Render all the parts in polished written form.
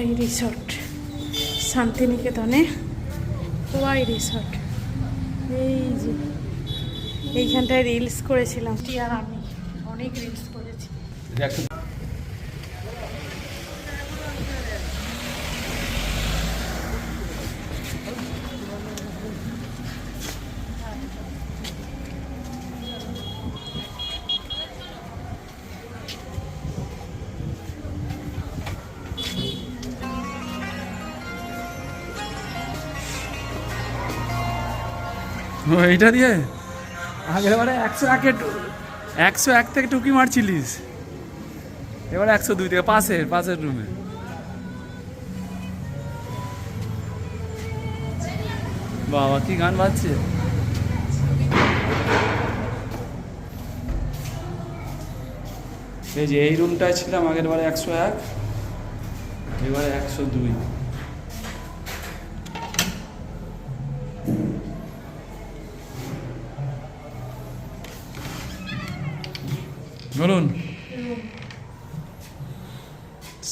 Khowai resort, শান্তিনিকেতনে Khowai resort. এই যে এইখানটায় রিলস করেছিলাম, আর আমি অনেক রিলস করেছি। এইটা দিয়ে আগের বারে 101 থেকে টুকি মারছিলিস, এবার 102 থেকে পাশের রুমে। বাবা কি গান বাজছে! এই যে এই রুমটায় ছিলাম আগের বারে 101, এবারে 102। বলুন,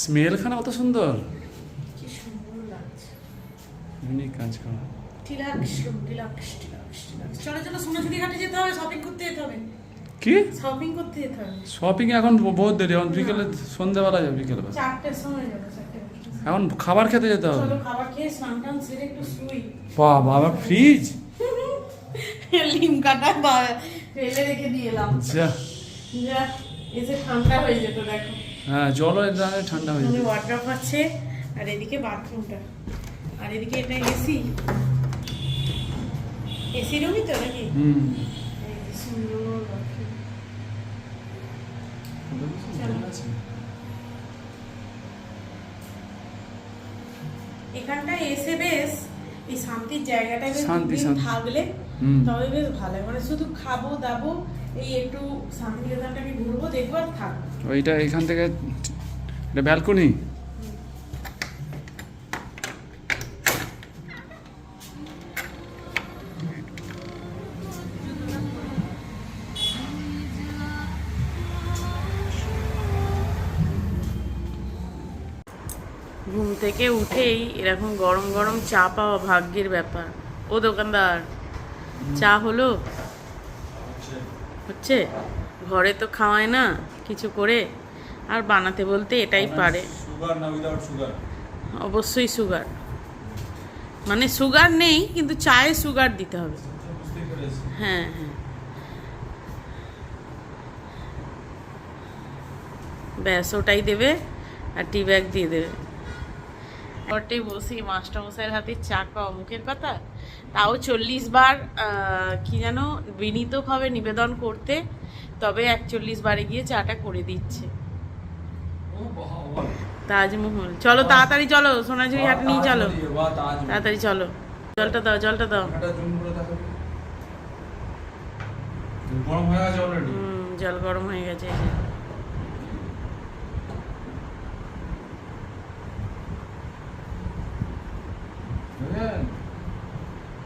স্মেল খানা কত সুন্দর, কি সুন্দর লাগছে। এমনি কাজ করা। চলো চলো, সোনাঝুরি ঘাটে যেতে হবে, শপিং করতে যেতে হবে। কি শপিং করতে যেতে হবে? শপিং এখন বহুত দেরি, এখন বিকেলে সন্ধ্যাবেলা যাবে, বিকেলবেলা 4টার সময় যাবে। এখন খাবার খেতে যেতে হবে। চলো খাবার খেয়ে স্নান টান সেরে একটু শুই। বাবা ফ্রিজ লিমকাটা ফেলে রেখে দিয়ে এলাম। যা যা, এসে ঠান্ডা হয়ে যেত দেখো। হ্যাঁ, জল ঠান্ডা হয়ে যাবে। ওয়াটারড্রপ আছে, আর এদিকে বাথরুমটা, আর এদিকে এটা এসি রুমই তো নাকি? সুন্দর বাথরুম। এখানটায় এসে বেশ এই শান্তির জায়গাটা থাকলে তবে বেশ ভালো, মানে শুধু খাবো দাবো, এই একটু শান্তিনিকেতনটাকে ঘুরবো, দেখবো আর থাকবো। ওইটা এখান থেকে এটা ব্যালকনি। ঘুম থেকে উঠেই এরকম গরম গরম চা পাওয়া ভাগ্যের ব্যাপার। ও দোকানদার, চা হলো? হচ্ছে। ঘরে তো খাওয়ায় না কিছু করে, আর বানাতে বলতে এটাই পারে। সুগার না উইদাউট সুগার? অবশ্যই সুগার, মানে সুগার নেই কিন্তু চায়ে সুগার দিতে হবে। হ্যাঁ হ্যাঁ, ব্যাস ওটাই দেবে, আর টি ব্যাগ দিয়ে দেবে। ঘরটাই বসি মাস্টারমশাইয়ের হাতে চা খাওয়া মুখের কথা, তাও 40 বার কি যেন বিনীতভাবে নিবেদন করতে, তবে 41 বারে গিয়ে চাটা করে দিচ্ছে। তাজমহল, চলো তাড়াতাড়ি চলো, সোনাঝুরি হাট নিয়ে চলো, তাড়াতাড়ি চলো। জলটা দাও, জলটা দাও। জল গরম হয়ে গেছে।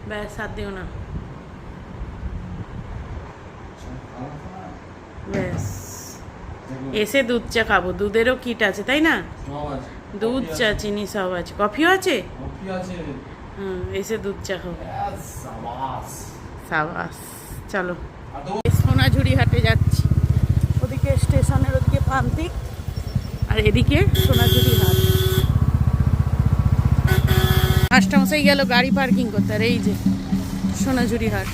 ব্যাস আর দিও না, ব্যাস। এসে দুধ চা খাবো, দুধেরও কিট আছে তাই না? দুধ চা চিনি সব আছে, কফিও আছে। এসে দুধ চা খাবো। সাবাস, চলো। সোনাঝুরি হাটে যাচ্ছি, ওদিকে স্টেশনের ওদিকে প্রান্তিক, আর এদিকে সোনাঝুরি হাট। মাস্টারমশাই গেল গাড়ি পার্কিং করতে, আর এই যে সোনাঝুরি হাট।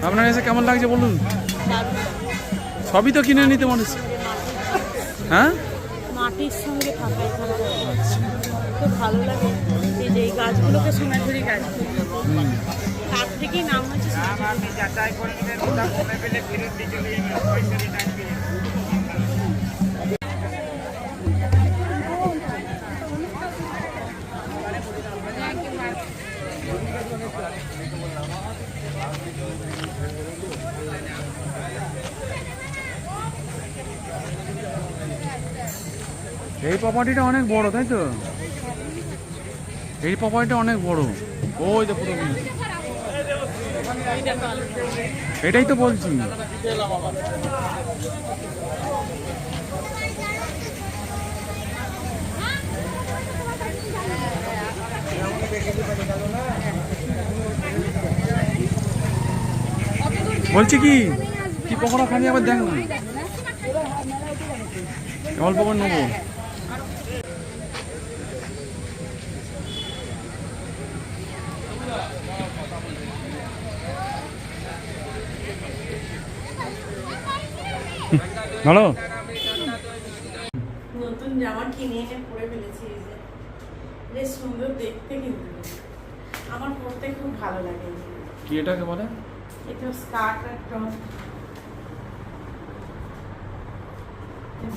আপনার কাছে কেমন লাগছে বলুন? সবই তো কিনে নিতে মনে হচ্ছে। হ্যাঁ, মাটির সঙ্গে থাকা এখানে খুব ভালো লাগে। এই যে এই গাছগুলোকে সোনাঝুরি গাছ বলে। তার থেকেই নাম হচ্ছে সোনাঝুরি। এই প্রপার্টিটা অনেক বড়, তাই তো? এই প্রপার্টিটা অনেক বড়। ওই তো পুরো এটাই তো বলছি। বলছি কি কি পকোড়া খানি আবার দেখ না, অল্প করে নেবো। ভালো নতুন জামা কিনে এনে পরে ফেলেছি, এই যে বেশ সুন্দর দেখতে, কিন্তু আমার পরতে খুব ভালো লাগে। কি এটাকে বলে? এটা স্কার্ট আর টপ,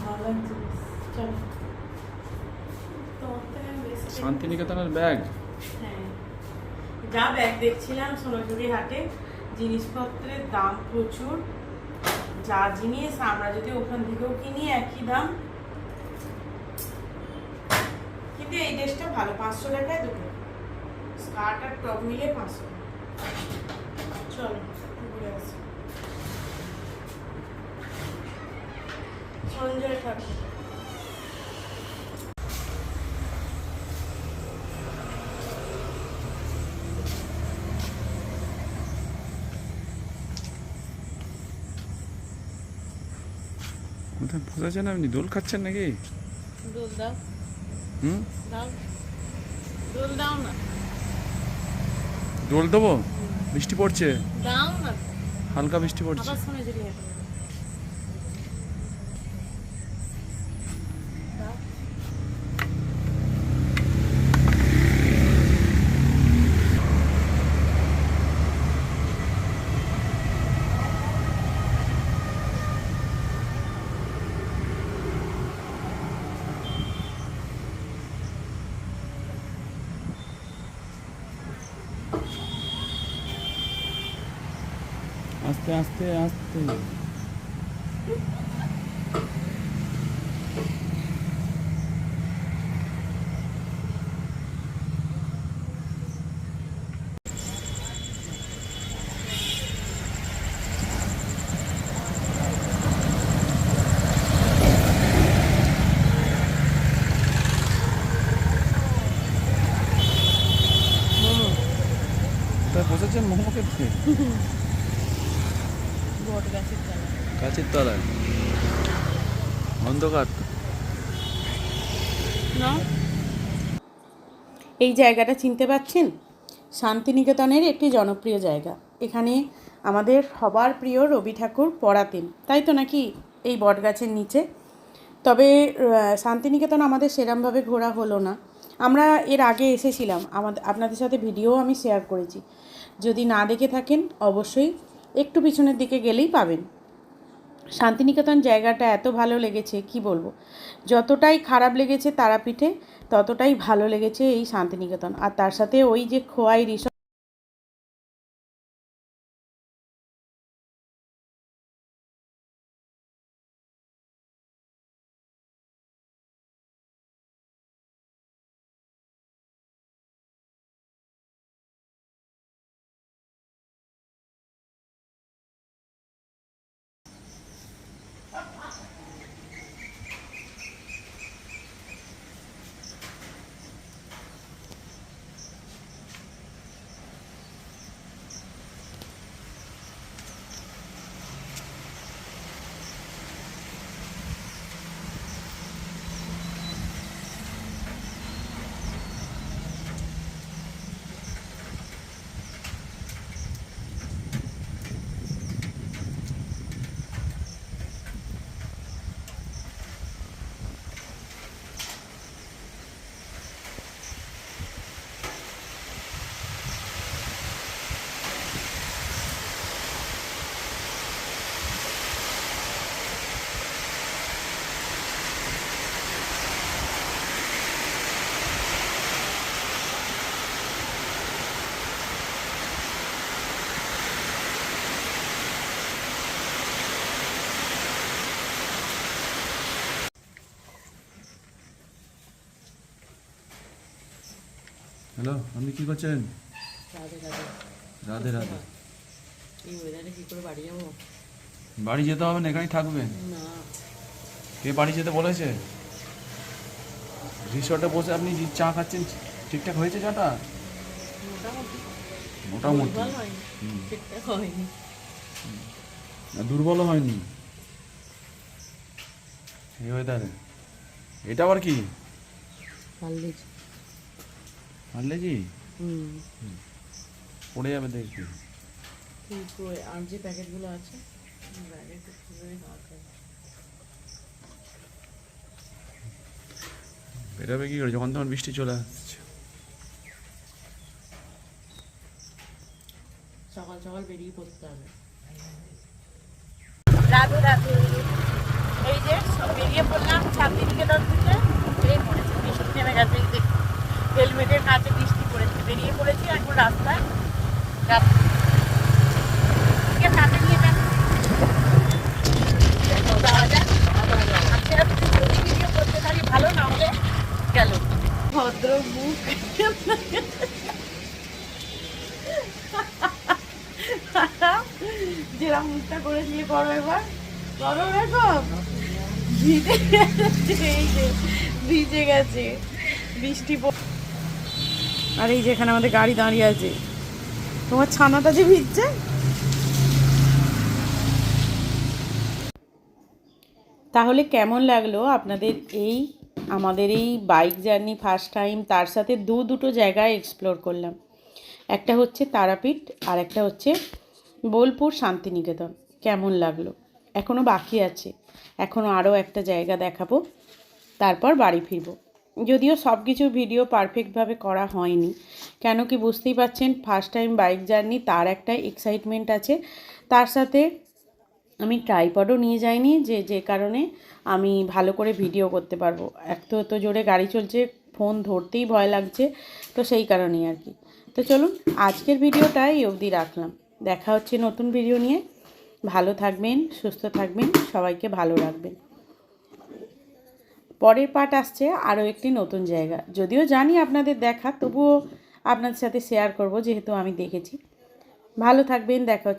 ভালো লাগছে। চলো তোমার থেকে আমি বেশি শান্তিনিকেতনের ব্যাগ। হ্যাঁ, যা ব্যাগ দেখছিলাম সোনাঝুরি হাটে, জিনিসপত্রের দাম প্রচুর। যা জিনিস আমরা যদি ওখান থেকেও কিনি একই দাম, কিন্তু এই ড্রেসটা ভালো, 500 টাকায় দুটো স্কার্ট আর টপ মিলে 500। চলো ঘুরে আসি, সঞ্জয় ঠাকুর। কোথায় বোঝাচ্ছেন আপনি? দোল খাচ্ছেন নাকি? দোল দাও, দাও দোল দাও না। দোল দেবো? বৃষ্টি পড়ছে, দাও না, হালকা বৃষ্টি পড়ছে। আবার সোনাঝুরি হাটে দাও। আস্তে আস্তে আস্তে। কোথায় বসেছেন মোমো খেতে? বট গাছের তলায়। গাছের তলায় অন্ধকার। এই জায়গাটা চিনতে পারছেন? শান্তিনিকেতনের একটি জনপ্রিয় জায়গা। এখানে আমাদের সবার প্রিয় রবি ঠাকুর পড়াতেন, তাই তো নাকি? এই বটগাছের নিচে। তবে শান্তিনিকেতন আমাদের সেরমভাবে ঘোরা হলো না। আমরা এর আগে এসেছিলাম, আপনাদের সাথে ভিডিও আমি শেয়ার করেছি। যদি না দেখে থাকেন অবশ্যই একটু পিছনের দিকে গেলেই পাবেন। শান্তিনিকেতন জায়গাটা এত ভালো লেগেছে কি বলবো। যতটাই খারাপ লেগেছে তারাপীঠে, ততটাই ভালো লেগেছে এই শান্তিনিকেতন। আর তার সাথে ওই যে খোয়াই রিসর্ট, হ্যালো, আপনি কি করছেন? রাধে রাধে। রাধে রাধে। এই ওয়েদারে কি করে বাড়ি যাবো? বাড়ি যেতে হবে না, এখানেই থাকবেন। না, কে বাড়ি যেতে বলেছে? রিসর্টে বসে আপনি যে চা খাচ্ছেন, ঠিকঠাক হয়েছে চাটা? মোটামুটি। মোটামুটি। দুর্বল হয়নি, হুম। ঠিকঠাক হয়নি। না, দুর্বলও হয়নি এই ওয়েদারে। এটা আবার কি? পারলেছি। আনলে জি হুম। পড়ে যাবে দেখবি। আর যে প্যাকেটগুলো আছে ব্যাগে একটু করে রাখাই। বেরোবে কি করে যখন তখন বৃষ্টি চলে আসছে? সকাল সকাল বেরিয়ে পড়তে হবে। রাধে রাধে। এই যে সব বেরিয়ে পড়লাম শান্তিনিকেতন থেকে। এই পড়েছে বৃষ্টি নেমে গেছে, এই দেখুন হেলমেটের কাছে বৃষ্টি পড়েছে। বেরিয়ে পড়েছি এখন রাস্তায়। সামনে নিয়ে যান। যাওয়া যাক। আজকে আর যদি ভিডিও করতে থাকি ভালো, না হলে গেল। ভদ্র মুখ যেরকম মুখটা করে দিয়ে করো, এবার করো এরকম। ভিজে গেছে, এই যে ভিজে গেছে বৃষ্টি আর এই যে এখানে আমাদের গাড়ি দাঁড়িয়ে আছে। তোমার ছানাটা যে ভিজছে। তাহলে কেমন লাগলো আপনাদের আমাদের এই বাইক জার্নি ফার্স্ট টাইম, তার সাথে দুটো জায়গায় এক্সপ্লোর করলাম। একটা হচ্ছে তারাপীঠ আর একটা হচ্ছে বোলপুর শান্তিনিকেতন। কেমন লাগলো? এখনও বাকি আছে, এখনও আরও একটা জায়গা দেখাবো, তারপর বাড়ি ফিরবো। যদিও সব কিছু ভিডিও পারফেক্টভাবে করা হয়নি, কেন কি বুঝতেই পারছেন, ফার্স্ট টাইম বাইক জার্নি, তার একটা এক্সাইটমেন্ট আছে। তার সাথে আমি ট্রাইপডও নিয়ে যাইনি, যে কারণে আমি ভালো করে ভিডিও করতে পারবো। এত জোরে গাড়ি চলছে, ফোন ধরতেই ভয় লাগছে, তো সেই কারণেই আর কি। তো চলুন আজকের ভিডিওটা এই অবধি রাখলাম। দেখা হচ্ছে নতুন ভিডিও নিয়ে। ভালো থাকবেন, সুস্থ থাকবেন, সবাইকে ভালো রাখবেন। পরের পার্ট আসছে আরও একটি নতুন জায়গা, যদিও জানি আপনাদের দেখা, তবুও আপনাদের সাথে শেয়ার করব যেহেতু আমি দেখেছি। ভালো থাকবেন, দেখা হচ্ছে।